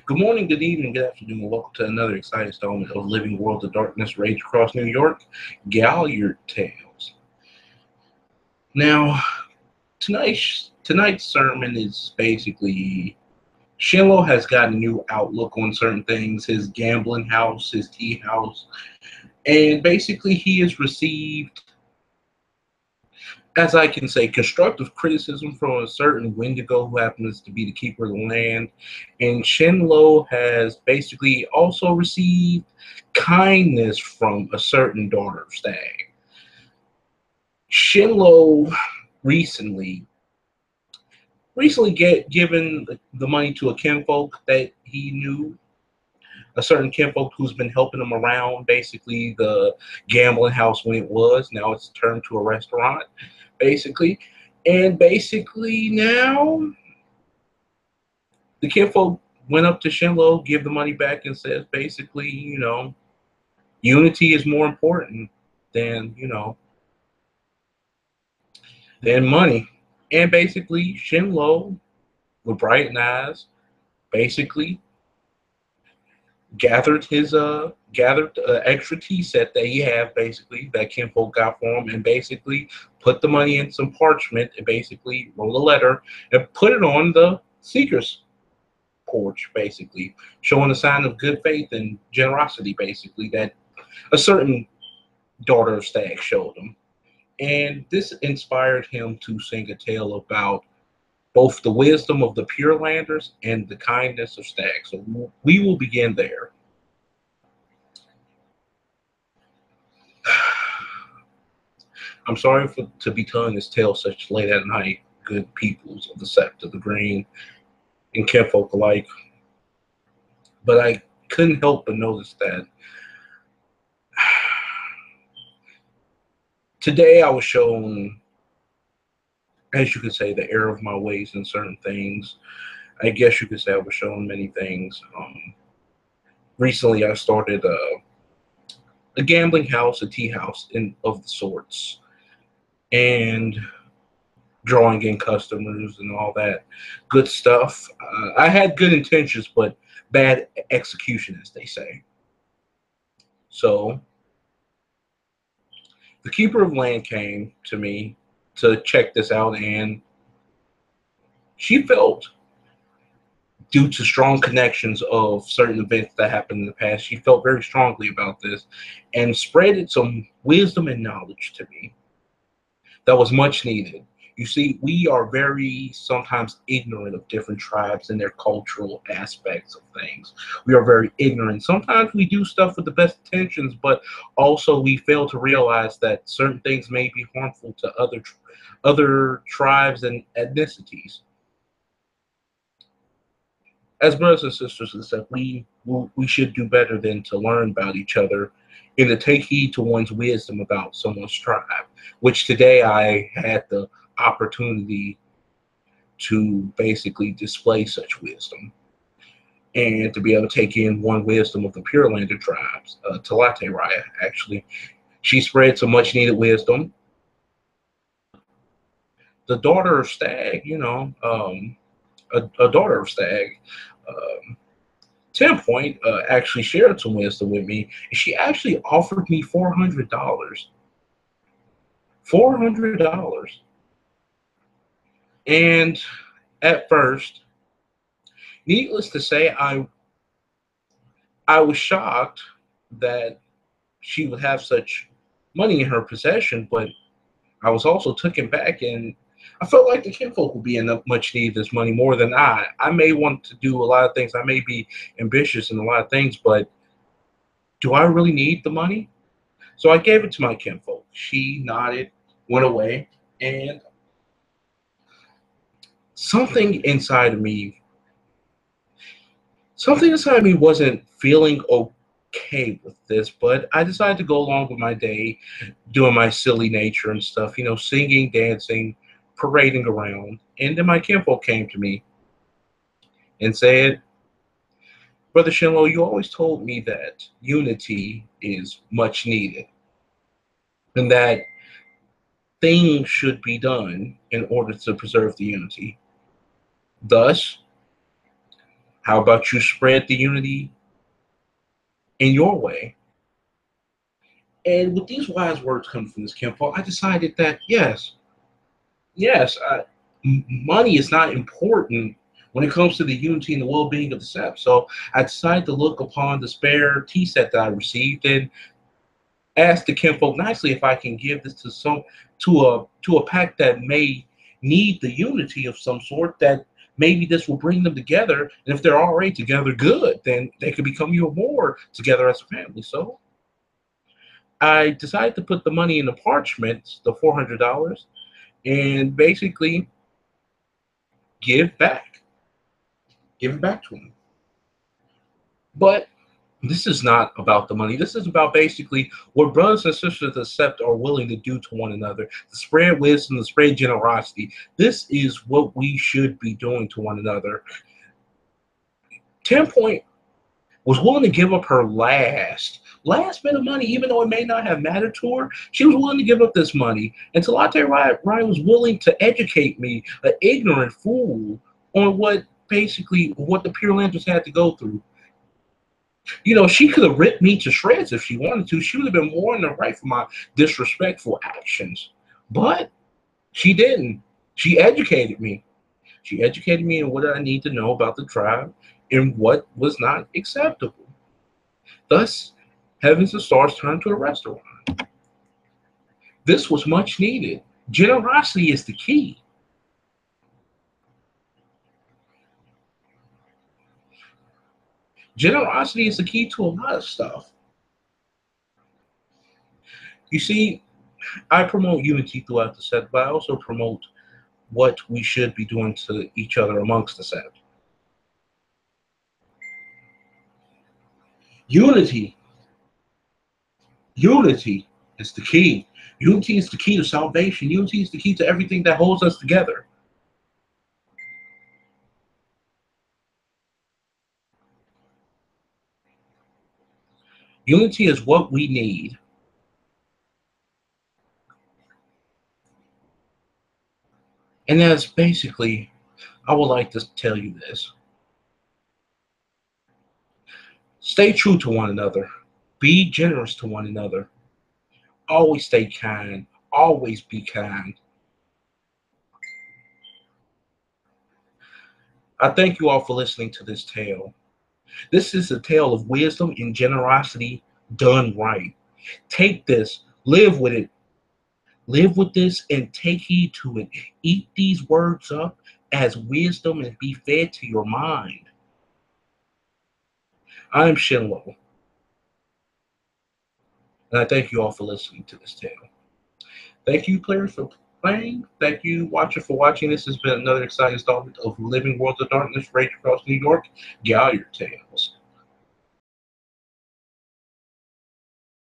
Good morning, good evening, good afternoon, and welcome to another exciting installment of Living Worlds of Darkness Rage Across New York, Gallaird Tales. Now, tonight's sermon is basically Shin-Lo has got a new outlook on certain things, his gambling house, his tea house, and basically he has received, as I can say, constructive criticism from a certain Wendigo who happens to be the keeper of the land. And Shin-Lo has basically also received kindness from a certain daughter of Staggs. Shin-Lo recently get given the money to a kinfolk that he knew, a certain kinfolk who's been helping him around basically the gambling house when it was. Now it's turned to a restaurant, basically. And basically now the kinfolk went up to Shin-Lo, give the money back, and says basically, unity is more important than, than money. And basically Shin-Lo, with bright eyes, basically gathered extra tea set that he had, basically that kinfolk got for him, and basically put the money in some parchment and basically wrote a letter and put it on the seeker's porch, basically showing a sign of good faith and generosity, basically that a certain daughter of Staggs showed him. And this inspired him to sing a tale about both the wisdom of the Purelanders and the kindness of Staggs. So we will begin there. I'm sorry to be telling this tale such late at night, good peoples of the Sept of the Green and kinfolk alike, but I couldn't help but notice that today I was shown, as you could say, the error of my ways in certain things. I guess you could say I was shown many things. Recently, I started a gambling house, a tea house, of the sorts, and drawing in customers and all that good stuff. I had good intentions, but bad execution, as they say. So the keeper of land came to me to check this out, and she felt, due to strong connections of certain events that happened in the past, she felt very strongly about this and spreaded some wisdom and knowledge to me that was much needed. You see, we are very sometimes ignorant of different tribes and their cultural aspects of things. We are very ignorant. Sometimes we do stuff with the best intentions, but also we fail to realize that certain things may be harmful to other tribes and ethnicities. As brothers and sisters and stuff, we should do better than to learn about each other and to take heed to one's wisdom about someone's tribe, which today I had the opportunity to basically display such wisdom and to be able to take in one wisdom of the Purelander tribes, Talate Raya, actually. She spread some much needed wisdom. The daughter of Stagg, a daughter of Stagg, um, 10 Point actually shared some wisdom with me, and she actually offered me $400. $400. And at first, needless to say, I was shocked that she would have such money in her possession, but I was also taken back, and I felt like the kinfolk would be in much need of this money more than I. I may want to do a lot of things. I may be ambitious in a lot of things, but do I really need the money? So I gave it to my kinfolk. She nodded, went away, and something inside of me, something inside of me wasn't feeling okay with this, but I decided to go along with my day, doing my silly nature and stuff, singing, dancing, parading around. And then my kinfolk came to me and said, Brother Shin-Lo, you always told me that unity is much needed and that things should be done in order to preserve the unity. Thus, How about you spread the unity in your way? And with these wise words coming from this Kenpo, I decided that yes, money is not important when it comes to the unity and the well-being of the Sept. So I decided to look upon the spare tea set that I received and ask the Kenfolk nicely if I can give this to a pack that may need the unity of some sort, that maybe this will bring them together. And if they're already together, good, then they could become even more together as a family. So I decided to put the money in the parchment, the $400, and basically give back, give it back to them. But this is not about the money. This is about basically what brothers and sisters of Sept are willing to do to one another, to spread wisdom, to spread generosity. This is what we should be doing to one another. 10 Point was willing to give up her last bit of money, even though it may not have mattered to her. She was willing to give up this money. And Talate Ryan was willing to educate me, an ignorant fool, on what the Purelanders had to go through. You know, she could have ripped me to shreds if she wanted to. She would have been more than the right for my disrespectful actions. But she didn't. She educated me. She educated me in what I need to know about the tribe and what was not acceptable. Thus, Heavens and Stars turned to a restaurant. This was much needed. Generosity is the key. Generosity is the key to a lot of stuff. You see, I promote unity throughout the set, but I also promote what we should be doing to each other amongst the set. Unity. Unity is the key. Unity is the key to salvation. Unity is the key to everything that holds us together. Unity is what we need. And that's basically, I would like to tell you this. Stay true to one another. Be generous to one another. Always stay kind. Always be kind. I thank you all for listening to this tale. This is a tale of wisdom and generosity done right. Take this, live with it. Live with this and take heed to it. Eat these words up as wisdom and be fed to your mind. I am Shin-Lo, and I thank you all for listening to this tale. Thank you, players, for playing. Thank you, watcher, for watching. This has been another exciting installment of Living Worlds of Darkness, Rage Across New York, Gallaird Tales.